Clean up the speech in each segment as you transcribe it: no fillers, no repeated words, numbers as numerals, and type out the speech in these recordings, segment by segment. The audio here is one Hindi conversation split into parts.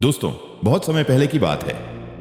दोस्तों, बहुत समय पहले की बात है।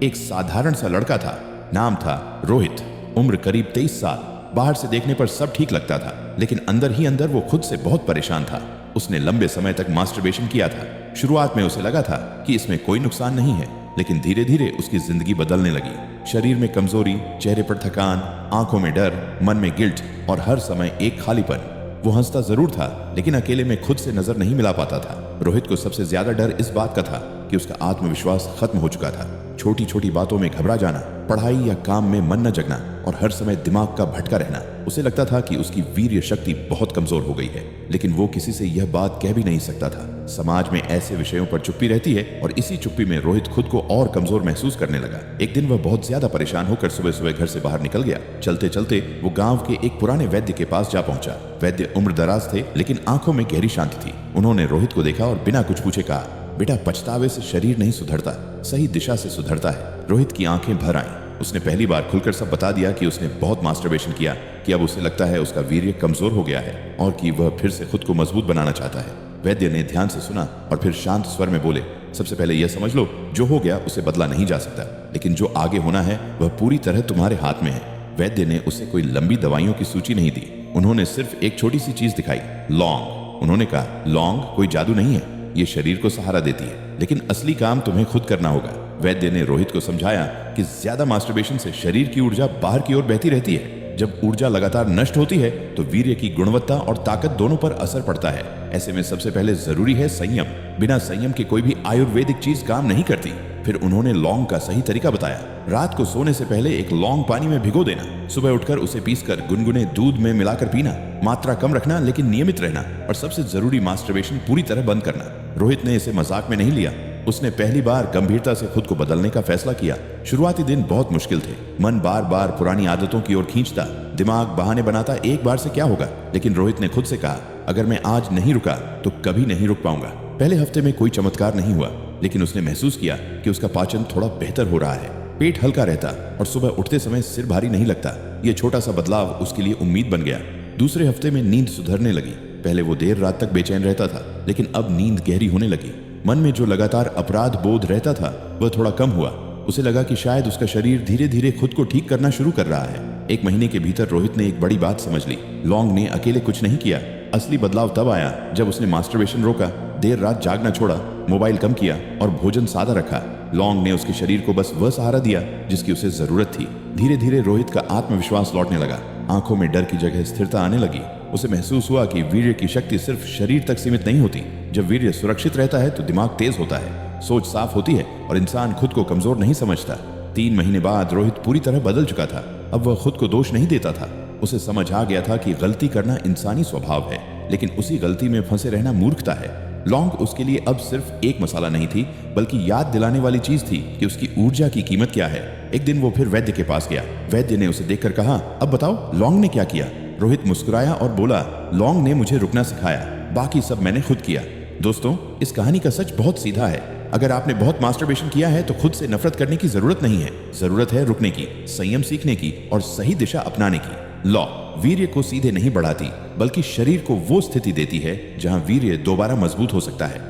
एक साधारण सा लड़का था, नाम था रोहित। उम्र करीब 23 साल। बाहर से देखने पर सब ठीक लगता था, लेकिन अंदर ही अंदर वो खुद से बहुत परेशान था। उसने लंबे समय तक मास्टरबेशन किया था। शुरुआत में उसे लगा था कि इसमें कोई नुकसान नहीं है, लेकिन धीरे धीरे उसकी जिंदगी बदलने लगी। शरीर में कमजोरी, चेहरे पर थकान, आंखों में डर, मन में गिल्ट और हर समय एक खालीपन। वो हंसता जरूर था, लेकिन अकेले में खुद से नजर नहीं मिला पाता था। रोहित को सबसे ज्यादा डर इस बात का था कि उसका आत्मविश्वास खत्म हो चुका था। छोटी छोटी बातों में घबरा जाना, पढ़ाई या काम में मन न जगना और हर समय दिमाग का भटका रहना। उसे लगता था कि उसकी वीर्य शक्ति बहुत कमजोर हो गई है, लेकिन वो किसी से यह बात कह भी नहीं सकता था। समाज में ऐसे विषयों पर चुप्पी रहती है और इसी चुप्पी में रोहित खुद को और कमजोर महसूस करने लगा। एक दिन वह बहुत ज्यादा परेशान होकर सुबह सुबह घर से बाहर निकल गया। चलते चलते वो गांव के एक पुराने वैद्य के पास जा पहुंचा। वैद्य उम्र दराज थे, लेकिन आंखों में गहरी शांति थी। उन्होंने रोहित को देखा और बिना कुछ पूछे कहा, बेटा, पछतावे से शरीर नहीं सुधरता, सही दिशा से सुधरता है। रोहित की आंखें भर आईं। उसने पहली बार खुलकर सब बता दिया कि उसने बहुत मास्टरबेशन किया, कि अब उसे लगता है उसका वीर्य कमजोर हो गया है और कि वह फिर से खुद को मजबूत बनाना चाहता है। वैद्य ने ध्यान से सुना और फिर शांत स्वर में बोले, सबसे पहले यह समझ लो, जो हो गया उसे बदला नहीं जा सकता, लेकिन जो आगे होना है वह पूरी तरह तुम्हारे हाथ में है। वैद्य ने उसे कोई लंबी दवाइयों की सूची नहीं दी। उन्होंने सिर्फ एक छोटी सी चीज दिखाई, लौंग। उन्होंने कहा, लौंग कोई जादू नहीं है, ये शरीर को सहारा देती है, लेकिन असली काम तुम्हें खुद करना होगा। वैद्य ने रोहित को समझाया कि ज्यादा मास्टरबेशन से शरीर की ऊर्जा बाहर की ओर बहती रहती है। जब ऊर्जा लगातार नष्ट होती है तो वीर्य की गुणवत्ता और ताकत दोनों पर असर पड़ता है। ऐसे में सबसे पहले जरूरी है संयम। बिना संयम के कोई भी आयुर्वेदिक चीज काम नहीं करती। फिर उन्होंने लौंग का सही तरीका बताया। रात को सोने से पहले एक लौंग पानी में भिगो देना, सुबह उठकर उसे पीसकर गुनगुने दूध में मिलाकर पीना। मात्रा कम रखना, लेकिन नियमित रहना, और सबसे जरूरी मास्टरबेशन पूरी तरह बंद करना। रोहित ने इसे मजाक में नहीं लिया। उसने पहली बार गंभीरता से खुद को बदलने का फैसला किया। शुरुआती दिन बहुत मुश्किल थे। मन बार बार पुरानी आदतों की ओर खींचता, दिमाग बहाने बनाता, एक बार से क्या होगा। लेकिन रोहित ने खुद से कहा, अगर मैं आज नहीं रुका तो कभी नहीं रुक पाऊंगा। पहले हफ्ते में कोई चमत्कार नहीं हुआ, लेकिन उसने महसूस किया कि उसका पाचन थोड़ा बेहतर हो रहा है। पेट हल्का रहता और सुबह उठते समय सिर भारी नहीं लगता। यह छोटा सा बदलाव उसके लिए उम्मीद बन गया। दूसरे हफ्ते में नींद सुधरने लगी। पहले वो देर रात तक बेचैन रहता था, लेकिन अब नींद गहरी होने लगी। मन में जो लगातार अपराध बोध रहता था वह थोड़ा कम हुआ। उसे लगा कि शायद उसका शरीर धीरे धीरे खुद को ठीक करना शुरू कर रहा है। एक महीने के भीतर रोहित ने एक बड़ी बात समझ ली। लौंग ने अकेले कुछ नहीं किया। असली बदलाव तब आया जब उसने मास्टरबेशन रोका, देर रात जागना छोड़ा, मोबाइल कम किया और भोजन सादा रखा। लौंग ने उसके शरीर को बस वह सहारा दिया जिसकी उसे जरूरत थी। धीरे धीरे रोहित का आत्मविश्वास लौटने लगा। आंखों में डर की जगह स्थिरता आने लगी। उसे महसूस हुआ कि वीर्य की शक्ति सिर्फ शरीर तक सीमित नहीं होती। जब वीर्य सुरक्षित रहता है तो दिमाग तेज होता है, सोच साफ होती है और इंसान खुद को कमजोर नहीं समझता। 3 महीने बाद रोहित पूरी तरह बदल चुका था। अब वह खुद को दोष नहीं देता था। उसे समझ आ गया था कि गलती करना इंसानी स्वभाव है, लेकिन उसी गलती में फंसे रहना मूर्खता है। लौंग उसके लिए अब सिर्फ एक मसाला नहीं थी, बल्कि याद दिलाने वाली चीज थी कि उसकी ऊर्जा की कीमत क्या है। एक दिन वो फिर वैद्य के पास गया। वैद्य ने उसे देखकर कहा, अब बताओ लौंग ने क्या किया। रोहित मुस्कुराया और बोला, लौंग ने मुझे रुकना सिखाया, बाकी सब मैंने खुद किया। दोस्तों, इस कहानी का सच बहुत सीधा है। अगर आपने बहुत मास्टरबेशन किया है तो खुद से नफरत करने की जरूरत नहीं है। जरूरत है रुकने की, संयम सीखने की और सही दिशा अपनाने की। लौ वीर्य को सीधे नहीं बढ़ाती, बल्कि शरीर को वो स्थिति देती है जहां वीर्य दोबारा मजबूत हो सकता है।